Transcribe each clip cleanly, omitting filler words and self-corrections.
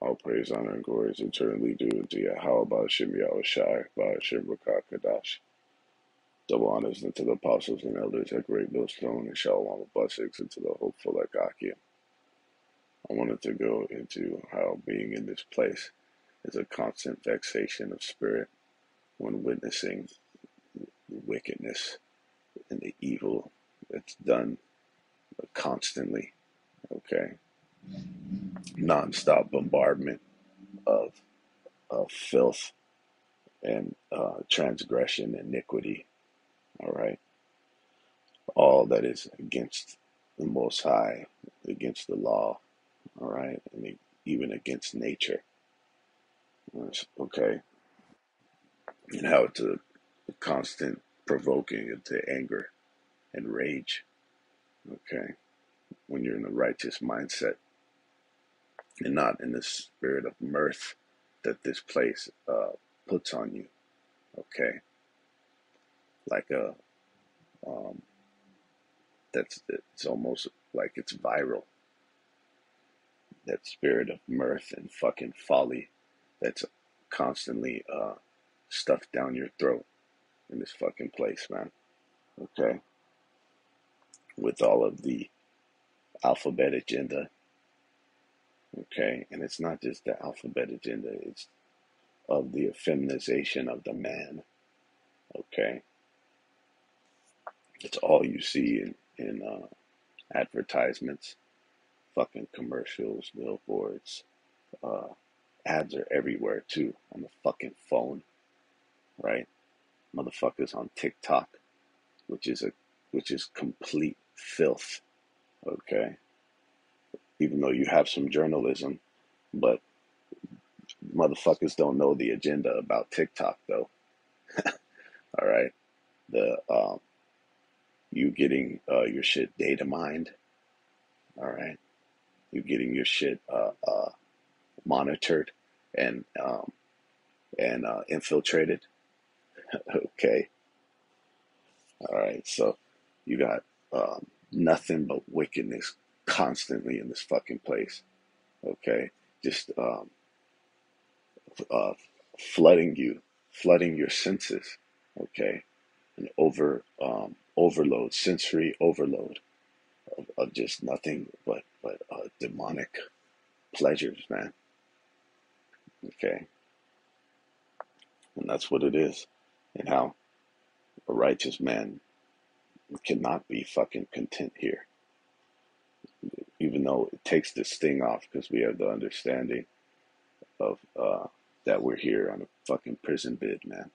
All praise, honor, and glory is eternally due unto you. How about Shem Yahushai, by Shem Kadash? Double honors unto the apostles and elders at Great Millstone, and Shalom blessings into the hopeful Akakia. I wanted to go into how being in this place is a constant vexation of spirit when witnessing the wickedness and the evil that's done constantly, okay? Non-stop bombardment of, of filth and transgression, iniquity, all right? All that is against the Most High, against the law, all right? And even against nature, okay? And how it's a constant provoking into anger and rage, okay? When you're in a righteous mindset and not in the spirit of mirth that this place puts on you, okay? Like um, it's almost like it's viral. That spirit of mirth and fucking folly that's constantly stuffed down your throat in this fucking place, man. Okay? With all of the alphabet agenda, okay? And it's not just the alphabet agenda, it's of the effeminization of the man, okay? It's all you see in advertisements, fucking commercials, billboards, uh, ads are everywhere too, on the fucking phone, right? Motherfuckers on TikTok, which is complete filth, okay? Even though you have some journalism, but motherfuckers don't know the agenda about TikTok though. All right, the you getting your shit data mined. All right, you getting your shit monitored and infiltrated. Okay, all right, so you got nothing but wickedness constantly in this fucking place. Okay, just uh, flooding your senses. Okay, an overload, sensory overload of just nothing but demonic pleasures, man. Okay, and that's what it is, and how a righteous man cannot be fucking content here, even though it takes the sting off because we have the understanding of that we're here on a fucking prison bid, man.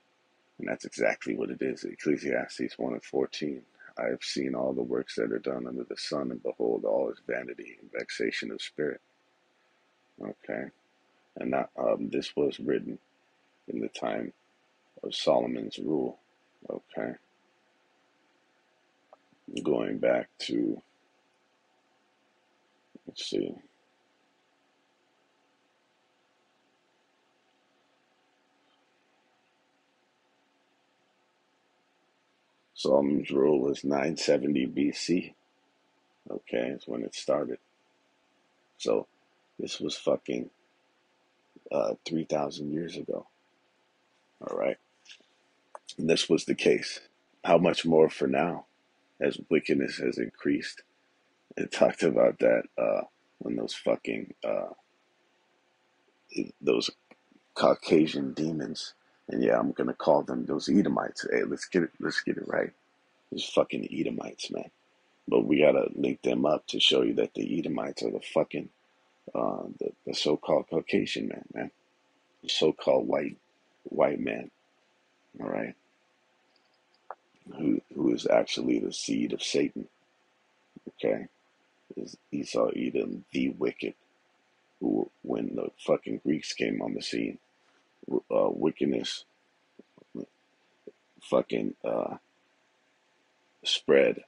And that's exactly what it is. Ecclesiastes 1 and 14. I have seen all the works that are done under the sun, and behold, all is vanity and vexation of spirit. Okay. And that, this was written in the time of Solomon's rule. Okay. Going back to, let's see, Solomon's rule was 970 BC. Okay. It's when it started. So this was fucking 3,000 years ago. All right. And this was the case. How much more for now as wickedness has increased? It talked about that when those fucking those Caucasian demons, and yeah, I'm gonna call them those Edomites. Hey, let's get it right. Those fucking Edomites, man. But we gotta link them up to show you that the Edomites are the fucking the so-called Caucasian man, the so-called white man. All right, who is actually the seed of Satan. Okay, is Esau Edom the wicked? Who, when the fucking Greeks came on the scene, wickedness fucking spread.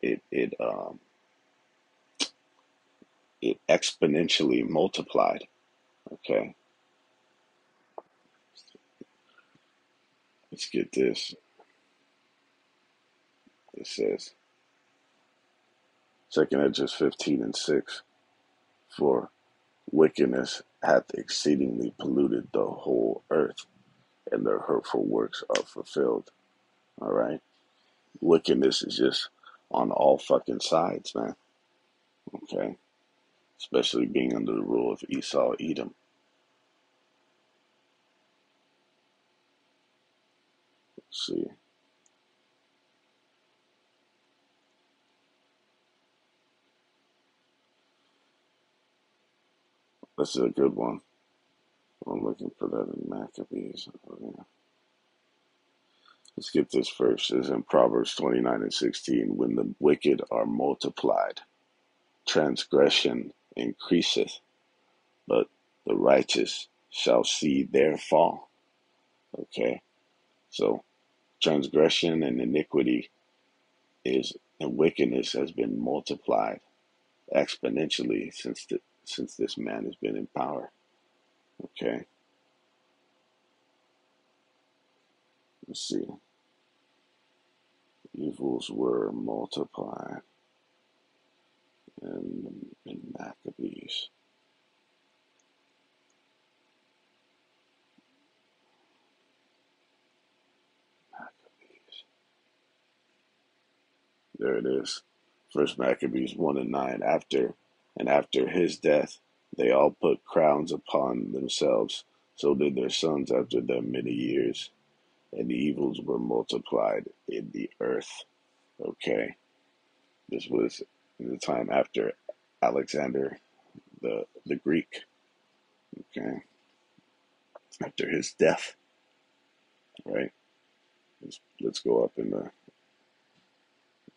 It it exponentially multiplied. Okay, let's get this. It says second Edges 15 and 6. For Wickedness hath exceedingly polluted the whole earth, and their hurtful works are fulfilled. All right? Wickedness is just on all fucking sides, man. Okay? Especially being under the rule of Esau, Edom. Let's see. This is a good one. I'm looking for that in Maccabees. Oh, yeah. Let's get this first. It's in Proverbs 29 and 16. When the wicked are multiplied, transgression increaseth, but the righteous shall see their fall. Okay? So transgression and iniquity is and wickedness has been multiplied exponentially since this man has been in power. Okay? Let's see. Evils were multiplied in Maccabees. Maccabees. There it is. First Maccabees 1 and 9. After his death, they all put crowns upon themselves. So did their sons after them many years, and the evils were multiplied in the earth. Okay, this was in the time after Alexander the Greek. Okay, after his death, right? Let's go up in the.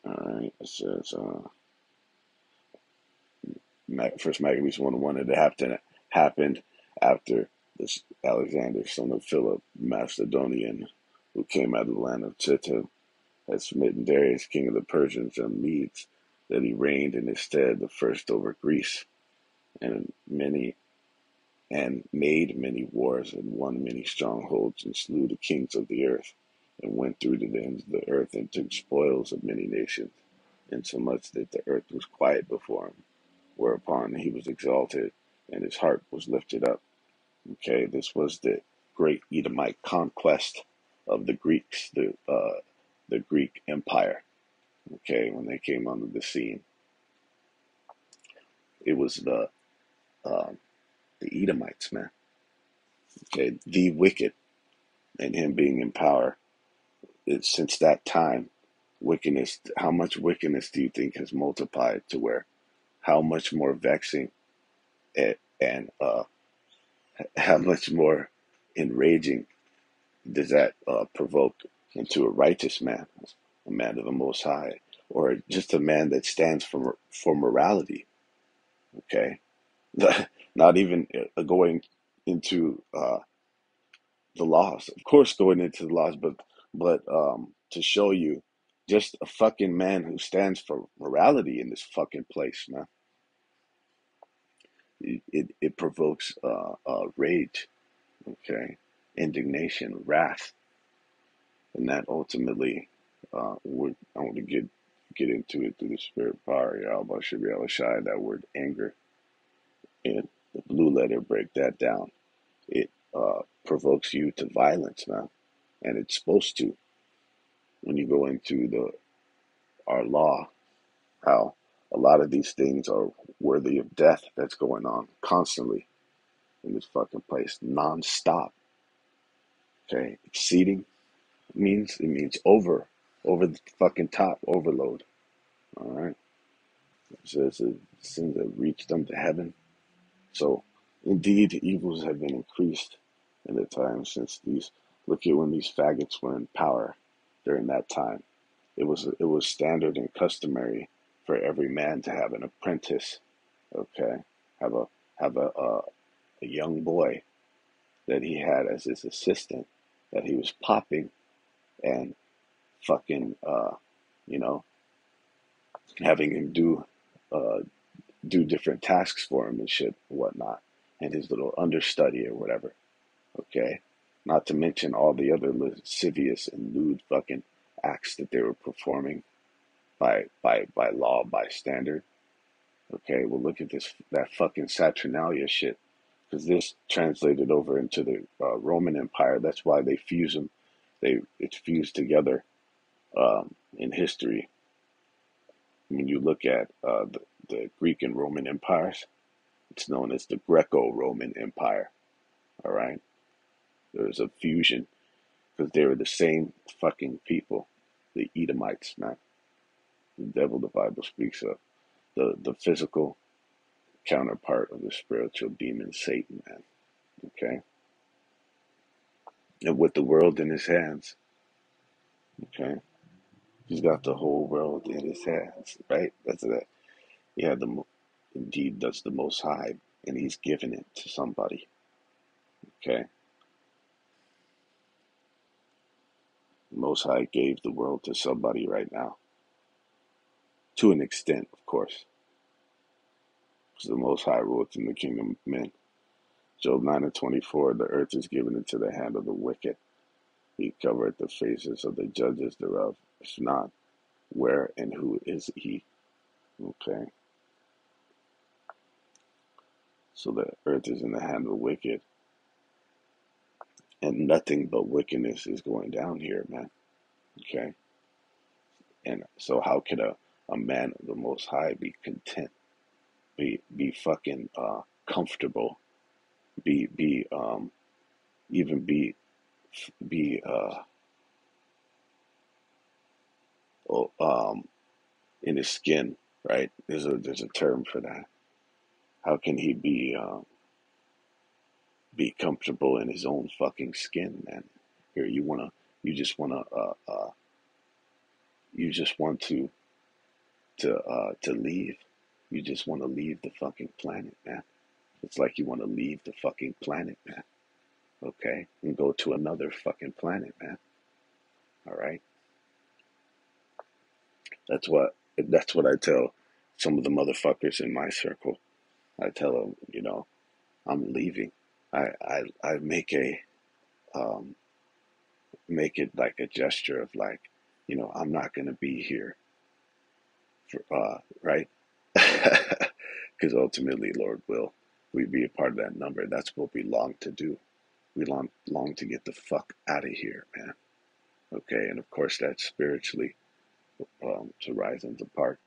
All right, it says First Maccabees 1 and 1. It happened after this Alexander, son of Philip, Macedonian, who came out of the land of Chittim, had smitten Darius, king of the Persians and Medes, that he reigned in his stead the first over Greece, and many and made many wars, and won many strongholds, and slew the kings of the earth, and went through to the ends of the earth, and took spoils of many nations, insomuch that the earth was quiet before him. Whereupon he was exalted, and his heart was lifted up. Okay, this was the great Edomite conquest of the Greeks, the Greek Empire. Okay, when they came onto the scene, it was uh, the Edomites, man. Okay, the wicked, and him being in power. Since that time, wickedness. How much wickedness do you think has multiplied to where? How much more vexing and how much more enraging does that provoke into a righteous man, a man of the Most High, or just a man that stands for morality? Okay, not even going into the laws. Of course, going into the laws, but to show you just a fucking man who stands for morality in this fucking place, man. It provokes rage, okay, indignation, wrath, and that ultimately I want to get into it through the spirit power. Yahweh Shabbat Yahushai, that word anger, and the blue letter break that down. It provokes you to violence, man, and it's supposed to. When you go into the our law, how a lot of these things are worthy of death. That's going on constantly in this fucking place, non-stop. Okay, exceeding it means over the fucking top, overload. All right, it says the sins have reached them to heaven. So, indeed, evils have been increased in the time since these. Look at when these faggots were in power during that time. It was standard and customary for every man to have an apprentice. Okay, have a young boy that he had as his assistant that he was popping and fucking you know having him uh do different tasks for him and shit and whatnot, and his little understudy or whatever. Okay, not to mention all the other lascivious and lewd fucking acts that they were performing by law, by standard. Okay, well look at that fucking Saturnalia shit, because this translated over into the Roman Empire. That's why they fuse them. It's fused together in history. When you look at the Greek and Roman empires, it's known as the Greco-Roman Empire. All right, there was a fusion because they were the same fucking people, the Edomites, man. The devil the Bible speaks of, the physical counterpart of the spiritual demon Satan, man. Okay, and with the world in his hands. Okay, he's got the whole world in his hands, right? That's that. Yeah, indeed that's the Most High, and he's given it to somebody. Okay, the Most High gave the world to somebody right now, to an extent, of course, because the Most High rules in the kingdom of men. Job 9:24, the earth is given into the hand of the wicked. He covereth the faces of the judges thereof. If not, where and who is he? Okay, so the earth is in the hand of the wicked, and nothing but wickedness is going down here, man. Okay, and so how could a man of the Most High be content, be fucking comfortable, be even be oh, in his skin, right? There's a term for that. How can he be comfortable in his own fucking skin, man? Here you just wanna you just want to leave. You just want to leave the fucking planet, man. It's like you want to leave the fucking planet, man. Okay, and go to another fucking planet, man. All right. That's what I tell some of the motherfuckers in my circle. I tell them, I'm leaving. I um make it like a gesture of like, I'm not gonna be here for right, because ultimately, Lord will we be a part of that number. That's what we long to do. We long to get the fuck out of here, man. Okay, and of course that's spiritually to rise and depart.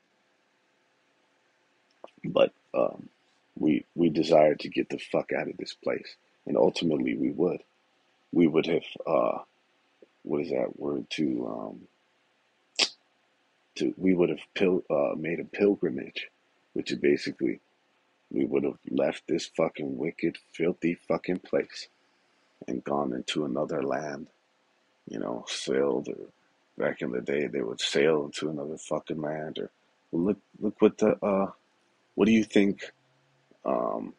But we desire to get the fuck out of this place, and ultimately we would have what is that word to we would have made a pilgrimage, which is basically we would have left this fucking wicked, filthy fucking place and gone into another land. Sailed, or back in the day they would sail into another fucking land. Or well, look what do you think um,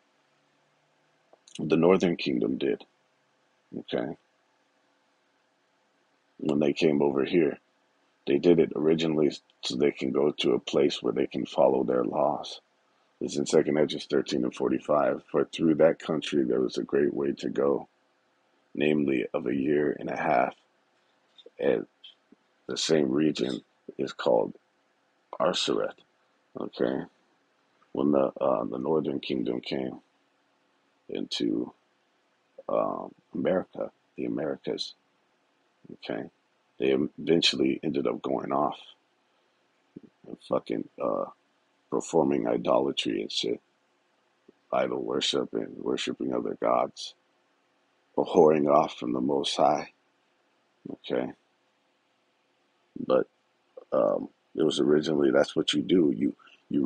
the Northern Kingdom did? Okay, when they came over here, they did it originally so they can go to a place where they can follow their laws. It's in Second Edges 13:45. For through that country there was a great way to go, namely of a year and a half. And the same region is called Arsaret. Okay, when the Northern Kingdom came into America, the Americas. Okay, they eventually ended up going off and fucking performing idolatry and shit, idol worship and worshiping other gods, or whoring off from the Most High. Okay, but it was originally that's what you do. You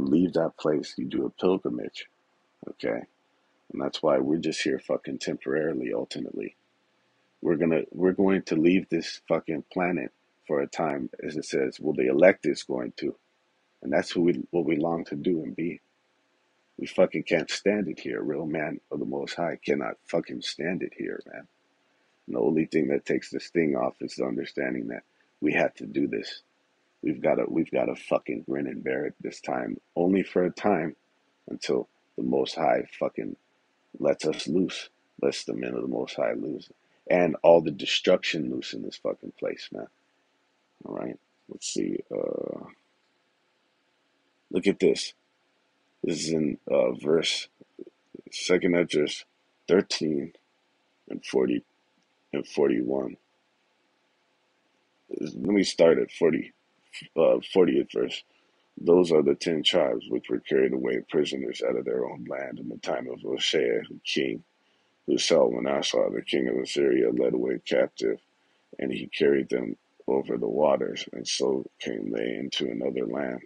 leave that place, you do a pilgrimage. Okay, and that's why we're just here fucking temporarily. Ultimately, we're going to leave this fucking planet for a time, as it says. Well, the elect is going to, and that's what we long to do and be. We fucking can't stand it here. A real man of the Most High cannot fucking stand it here, man. And the only thing that takes this thing off is the understanding that we have to do this. We've got to fucking grin and bear it this time, only for a time, until the Most High fucking lets us loose, lets the men of the Most High loose, and all the destruction loose in this fucking place, man. All right, let's see. Look at this. This is in verse second Esdras 13 and 40 and 41. Let me start at 40th verse. Those are the 10 tribes which were carried away prisoners out of their own land in the time of Hoshea, king, who Salmanasseh, the king of Assyria, led away captive, and he carried them over the waters, and so came they into another land.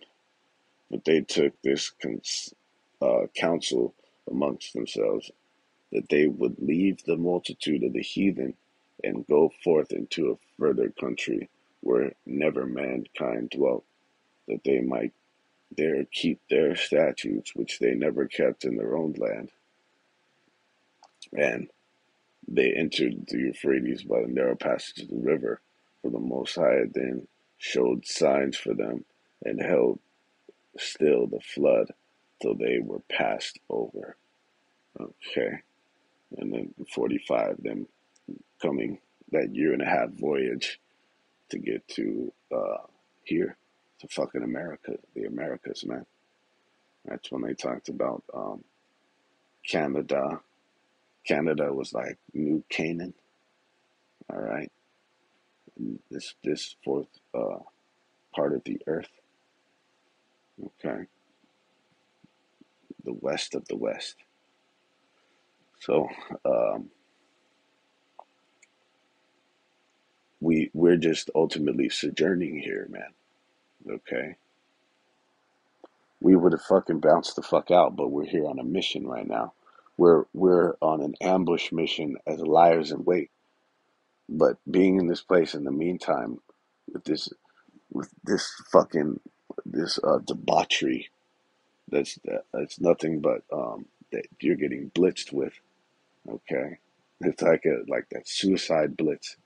But they took this counsel amongst themselves, that they would leave the multitude of the heathen and go forth into a further country where never mankind dwelt, that they might there keep their statutes which they never kept in their own land. And they entered the Euphrates by the narrow passage of the river, for the Most High then showed signs for them, and held still the flood till they were passed over. Okay. And then 45, them coming that year and a half voyage to get to here, to fucking America, the Americas, man. That's when they talked about Canada. Canada was like New Canaan, all right. And this fourth part of the earth, okay, the west of the west. So we're just ultimately sojourning here, man. Okay, we would have fucking bounced the fuck out, but we're here on a mission right now. We're on an ambush mission as liars in wait. But being in this place in the meantime, with this with this fucking this debauchery, that's nothing but that you're getting blitzed with. Okay, it's like that suicide blitz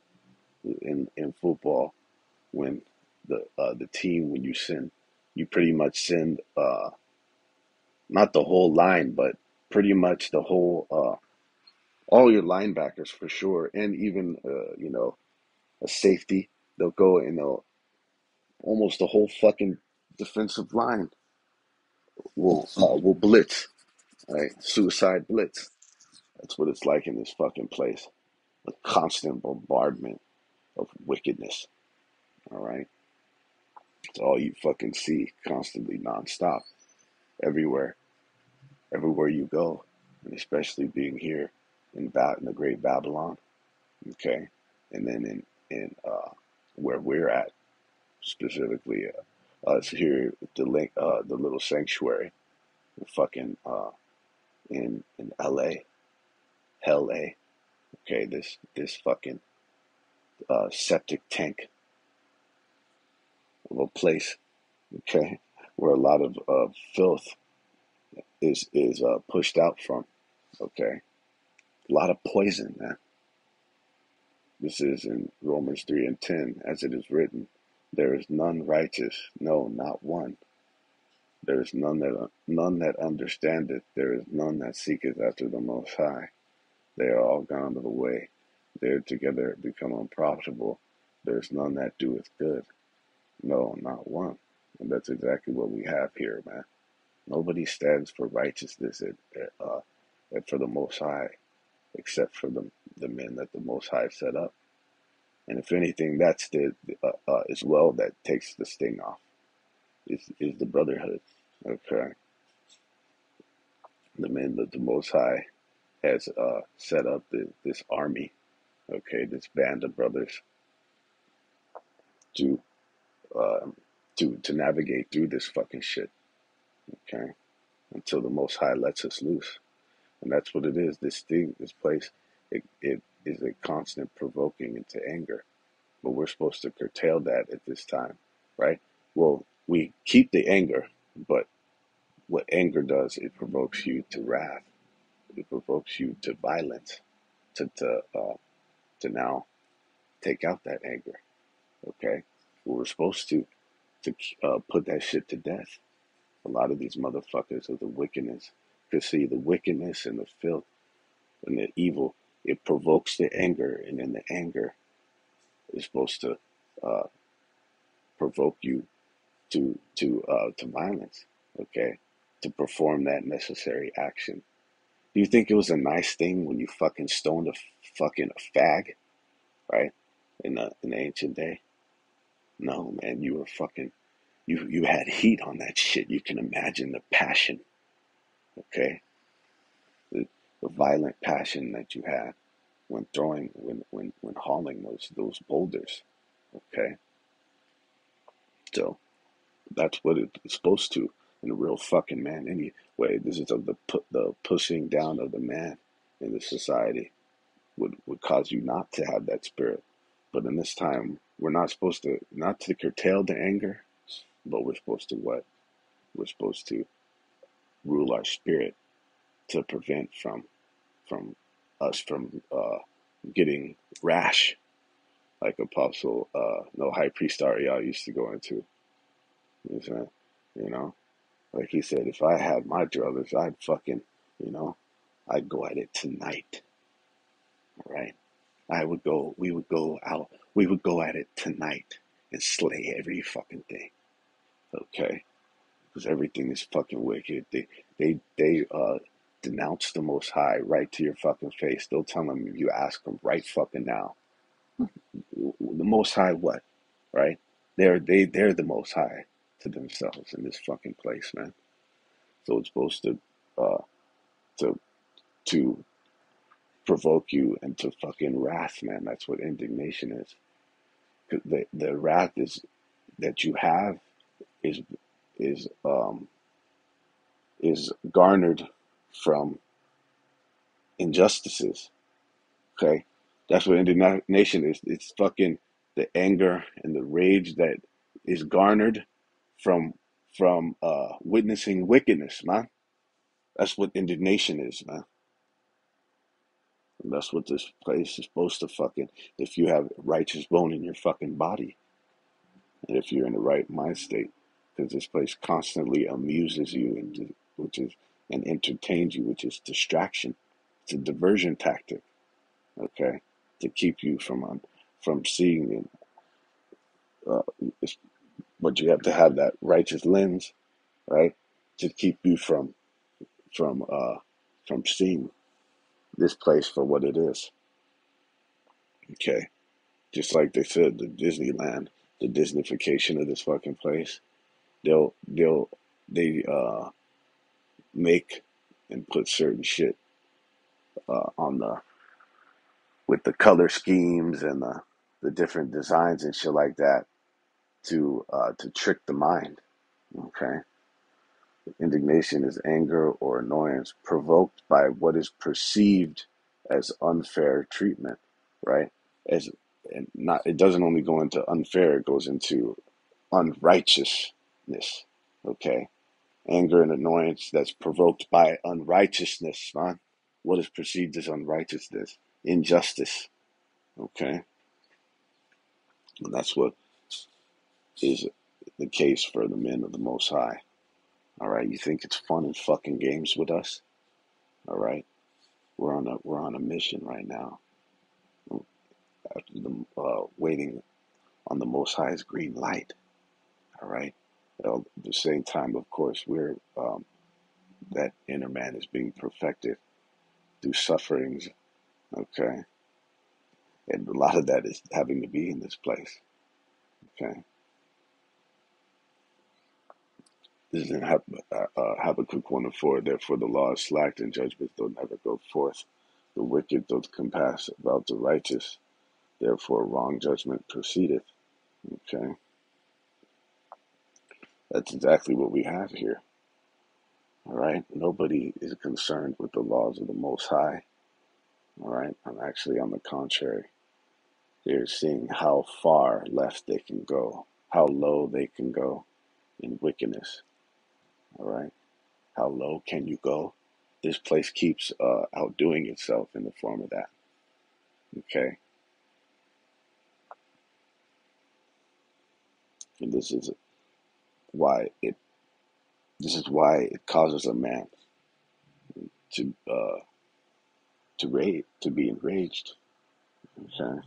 in football when the team when you send you pretty much send not the whole line but pretty much the whole all your linebackers for sure, and even a safety. They'll go and they'll almost the whole fucking defensive line will blitz, right? Suicide blitz. That's what it's like in this fucking place. A constant bombardment of wickedness. All right, it's all you fucking see, constantly, nonstop, everywhere, everywhere you go, and especially being here in the Great Babylon. Okay, and then in where we're at specifically, us here, the little sanctuary, fucking in L.A. Hell A. Okay, this fucking septic tank of a place. Okay, where a lot of filth is pushed out from. Okay, a lot of poison, man. This is in Romans 3:10, as it is written, "There is none righteous, no, not one. There is none that understandeth. There is none that seeketh after the Most High. They are all gone out of the way. They are together become unprofitable. There is none that doeth good. No, not one." And that's exactly what we have here, man. Nobody stands for righteousness and for the Most High, except for the men that the Most High set up. And if anything, that's the as well that takes the sting off. Is the brotherhood, okay? The men that the Most High has set up this army, okay, this band of brothers to uh, to navigate through this fucking shit, okay, until the Most High lets us loose. And that's what it is. This thing, this place, it is a constant provoking into anger. But we're supposed to curtail that at this time, right? Well, we keep the anger, but what anger does, it provokes you to wrath. It provokes you to violence, to now take out that anger. Okay, well, we're supposed to put that shit to death. A lot of these motherfuckers of the wickedness, because see, the wickedness and the filth and the evil, it provokes the anger, and then the anger is supposed to uh, provoke you to violence. Okay, to perform that necessary action. Do you think it was a nice thing when you fucking stoned a fucking a fag, right? In the ancient day? No, man, you were fucking you had heat on that shit. You can imagine the passion, okay? The, the violent passion that you had when throwing when hauling those boulders, okay? So that's what it's supposed to in a real fucking man anyway. This is of the pushing down of the man in the society would cause you not to have that spirit. But in this time, we're not supposed to not to curtail the anger, but we're supposed to what? We're supposed to rule our spirit to prevent from us from getting rash, like Apostle no high priest Ariel used to go into. You know, you know, like he said, if I had my druthers, I'd fucking, you know, I'd go at it tonight, right? We would go out, we would go at it tonight and slay every fucking thing, okay? Because everything is fucking wicked. They denounce the Most High right to your fucking face. They'll tell them if you ask them right fucking now. The Most High what? Right? They're the Most High to themselves in this fucking place, man. So it's supposed uh to to provoke you into fucking wrath, man. That's what indignation is. 'Cause the wrath is that you have is is um is garnered from injustices. Okay, that's what indignation is. It's fucking the anger and the rage that is garnered from witnessing wickedness, man. That's what indignation is, man. And that's what this place is supposed to fucking. If you have righteous bone in your fucking body, and if you're in the right mind state, because this place constantly amuses you, and which is and entertains you, which is distraction. It's a diversion tactic, okay, to keep you from seeing it. Uh, but you have to have that righteous lens, right, to keep you from uh, from seeing this place for what it is. Okay, just like they said, the Disneyland, the Disneyfication of this fucking place. They'll they make and put certain shit on the with the color schemes and the different designs and shit like that to trick the mind. Okay, indignation is anger or annoyance provoked by what is perceived as unfair treatment, right? As and not it doesn't only go into unfair, it goes into unrighteousness. Okay, anger and annoyance that's provoked by unrighteousness, man. What is perceived as unrighteousness? Injustice. Okay, and that's what is the case for the men of the Most High. All right, you think it's fun and fucking games with us? All right, we're on a mission right now. After the waiting on the Most High's green light. All right. At the same time, of course, we're that inner man is being perfected through sufferings. Okay, and a lot of that is having to be in this place. Okay, this is in Habakkuk 1:4. Therefore, the law is slacked, and judgment will never go forth. The wicked doth compass about the righteous. Therefore, wrong judgment proceedeth. Okay, that's exactly what we have here. All right, nobody is concerned with the laws of the Most High. All right, I'm actually on the contrary. They're seeing how far left they can go, how low they can go in wickedness. All right, how low can you go? This place keeps outdoing itself in the form of that. Okay, and why it this is why it causes a man to to be enraged. Okay,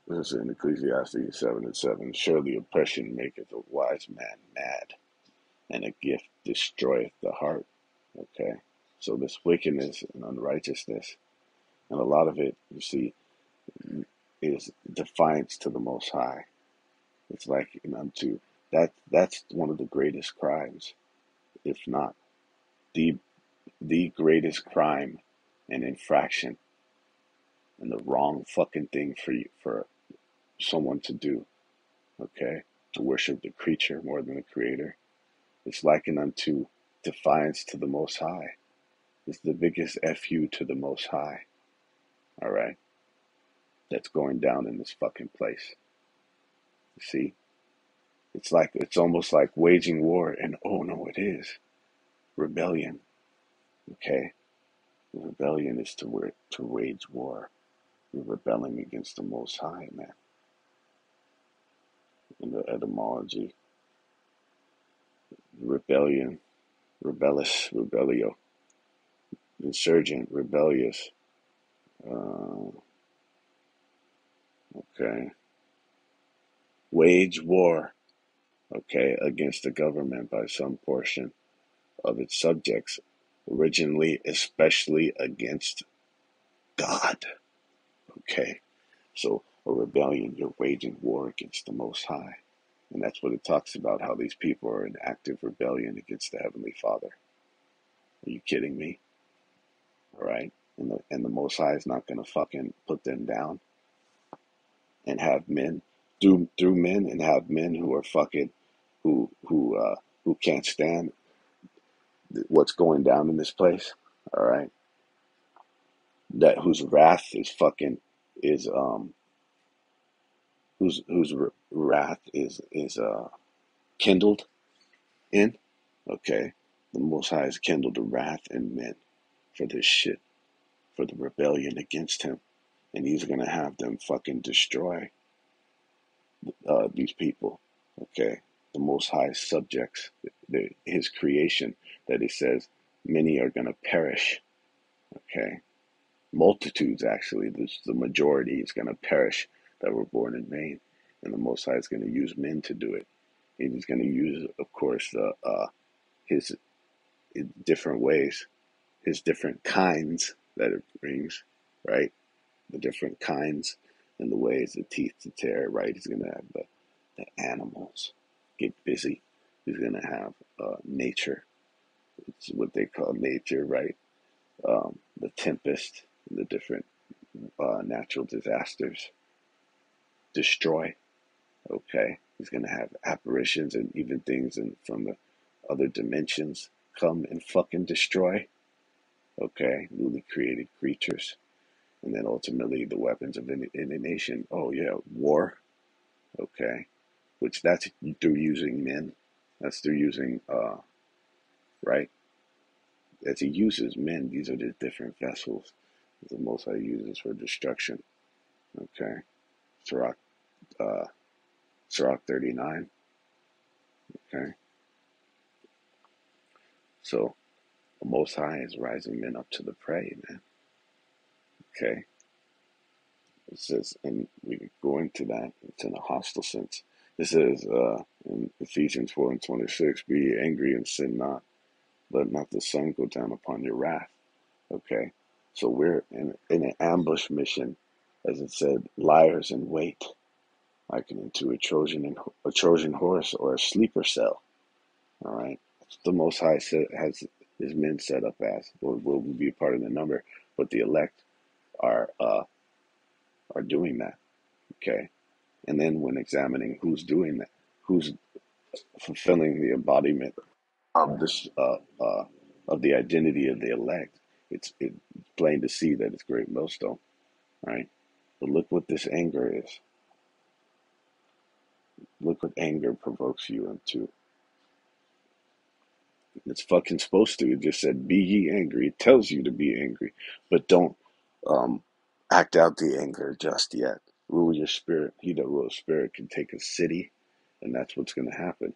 This is in Ecclesiastes 7:7. Surely oppression maketh a wise man mad, and a gift destroyeth the heart. Okay? So this wickedness and unrighteousness, and a lot of it, you see, is defiance to the Most High. It's like unto that's one of the greatest crimes, if not the the greatest crime and infraction and the wrong fucking thing for someone to do. Okay, to worship the creature more than the creator. It's likened unto defiance to the Most High. It's the biggest fu to the Most High. All right, that's going down in this fucking place. You see, it's almost like waging war, and oh no, it is rebellion. Okay, rebellion is to wage war. You're rebelling against the Most High, man. In the etymology, rebellion, rebellis, rebellio, insurgent, rebellious. Uh, okay, wage war. Okay, against the government by some portion of its subjects, originally, especially against God. Okay, so a rebellion, you're waging war against the Most High. And that's what it talks about, how these people are in active rebellion against the Heavenly Father. Are you kidding me? All right. And the Most High is not going to fucking put them down and have men, through men, and have men who are fucking, who can't stand what's going down in this place. All right. That whose wrath is fucking, is, wrath is kindled in. Okay. The Most High has kindled a wrath in men for this shit, for the rebellion against him. And he's going to have them fucking destroy these people. Okay. The Most High subjects, his creation, that he says many are going to perish. Okay. Multitudes, actually. The majority is going to perish that were born in vain. And the Most High is going to use men to do it. And he's going to use, of course, his different ways, his different kinds that it brings, right? The different kinds and the ways, the teeth to tear, right? He's going to have the animals get busy. He's going to have nature. It's what they call nature, right? The tempest, the different natural disasters destroy. Okay, he's going to have apparitions and even things from the other dimensions come and fucking destroy. Okay, newly created creatures, and then ultimately the weapons of in a nation. Oh yeah, war. Okay, which that's through using men. That's through using right. As he uses men, these are the different vessels that the Most High uses for destruction. Okay, Sirach, uh, Sirach 39. Okay, so the Most High is rising men up to the prey, man. Okay, it says, and we go into that. It's in a hostile sense. It says in Ephesians 4:26, "Be angry and sin not. Let not the sun go down upon your wrath." Okay, so we're in an ambush mission, as it said, liars in wait, likened to a Trojan horse or a sleeper cell. All right, the Most High has his men set up as will be part of the number, but the elect are uh, are doing that. Okay, and then when examining who's doing that, who's fulfilling the embodiment of this of the identity of the elect, it's plain to see that it's great millstone, right? But look what this anger is. Look what anger provokes you into. It's fucking supposed to. It just said, "Be ye angry." It tells you to be angry, but don't um, act out the anger just yet. Rule your spirit. He that rules spirit can take a city, and that's what's going to happen.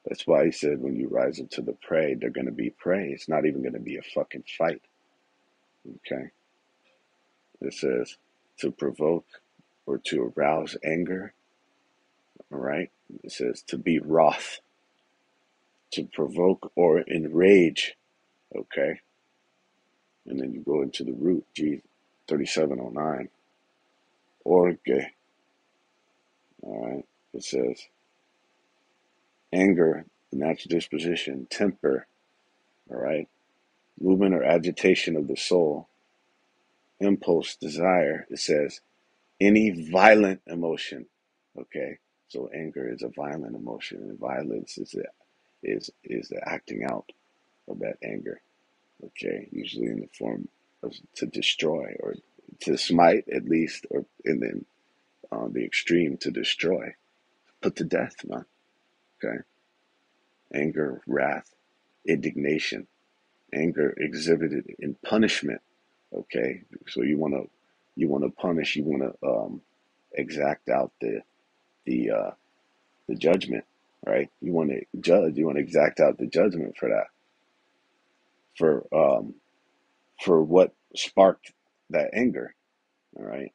That's why he said, when you rise up to the prey, they're going to be prey. It's not even going to be a fucking fight. Okay. It says to provoke. or to arouse anger. All right. It says to be wroth, to provoke or enrage. Okay. And then you go into the root, G 3709. Orge. All right. It says anger, natural disposition, temper. All right. Movement or agitation of the soul, impulse, desire. It says any violent emotion. Okay. So anger is a violent emotion, and violence is the acting out of that anger. Okay, usually in the form of to destroy or to smite at least, or and then the extreme to destroy, put to death, man. Okay, anger, wrath, indignation, anger exhibited in punishment. Okay, so you want to punish, you want to exact out the the judgment, right? You want to judge, you want to exact out the judgment for that, for um for what sparked that anger. All right,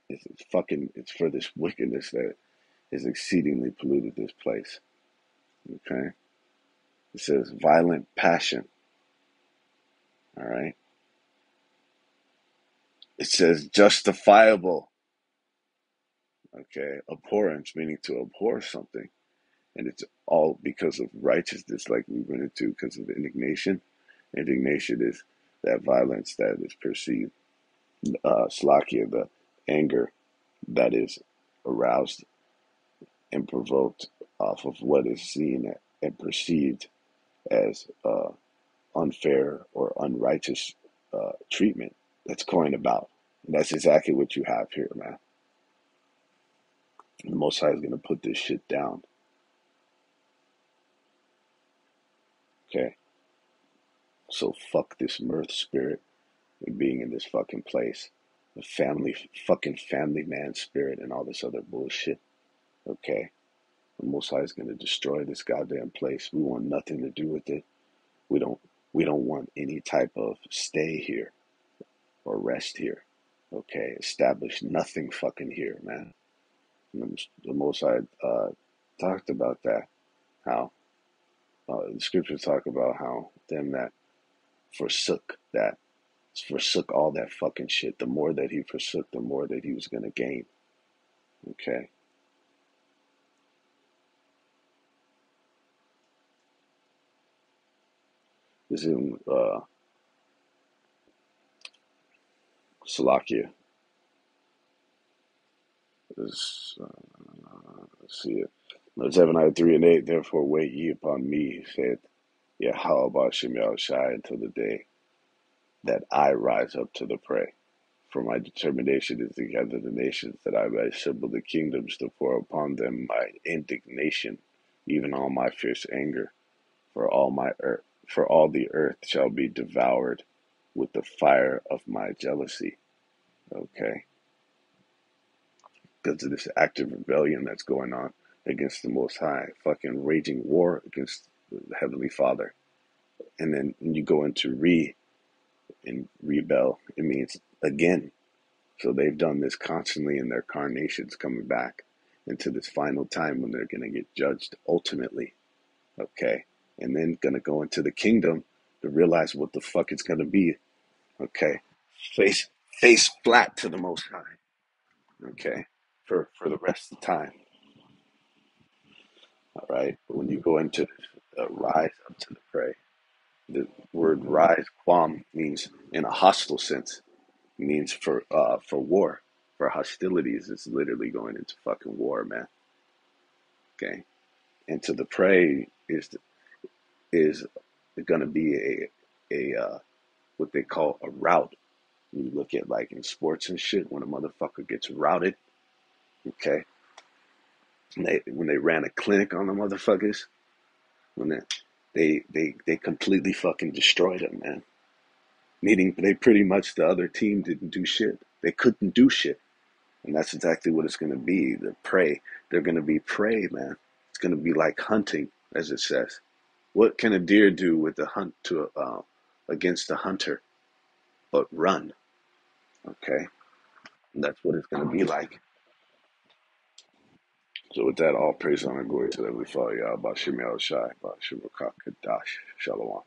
it's fucking, it's for this wickedness that is exceedingly polluted this place. Okay, it says violent passion. All right, it says justifiable. Okay, abhorrence, meaning to abhor something, and it's all because of righteousness, like we went into, because of indignation. Indignation is that violence that is perceived, slakia, the anger that is aroused and provoked off of what is seen and perceived as unfair or unrighteous treatment that's going about. And that's exactly what you have here, man. And the Most High is going to put this shit down. Okay? So fuck this mirth spirit and being in this fucking place. The fucking family man spirit and all this other bullshit. Okay? The Most High is going to destroy this goddamn place. We want nothing to do with it. We don't we don't want any type of stay here or rest here. Okay, establish nothing fucking here, man. And the Most High talked about that. How the scriptures talk about how them that forsook that, forsook all that fucking shit. The more that he forsook, the more that he was gonna gain. Okay, this is in Salakia. This, let's see it. Zephaniah 3 and 8. Therefore, wait ye upon me, said Yahweh Shem Yahushai, until the day that I rise up to the prey. For my determination is to gather the nations, that I may assemble the kingdoms, to pour upon them my indignation, even all my fierce anger. For all the earth shall be devoured with the fire of my jealousy. Okay, because of this active rebellion that's going on against the Most High, fucking raging war against the Heavenly Father. And then when you go into and rebel, it means again. So they've done this constantly in their carnations, coming back into this final time when they're going to get judged ultimately. Okay. And then going to go into the kingdom to realize what the fuck it's going to be. Okay. Face, face flat to the Most High. Okay. For the rest of the time. All right. But when you go into rise up to the prey, the word rise, quam, means in a hostile sense. It means for war, for hostilities. It's literally going into fucking war, man. Okay. And to the prey is going to be a what they call a rout. You look at like in sports and shit, when a motherfucker gets routed, okay, and when they ran a clinic on the motherfuckers, when they completely fucking destroyed them, man. Meaning they pretty much, the other team didn't do shit. They couldn't do shit, and that's exactly what it's gonna be. The prey, they're gonna be prey, man. It's gonna be like hunting, as it says. What can a deer do with the hunt to against a hunter but run? Okay, and that's what it's gonna be like. So with that, all praise, honor, glory to the Heavenly Father, Yahweh, Shem Shai, Shem Kadash, Shalom.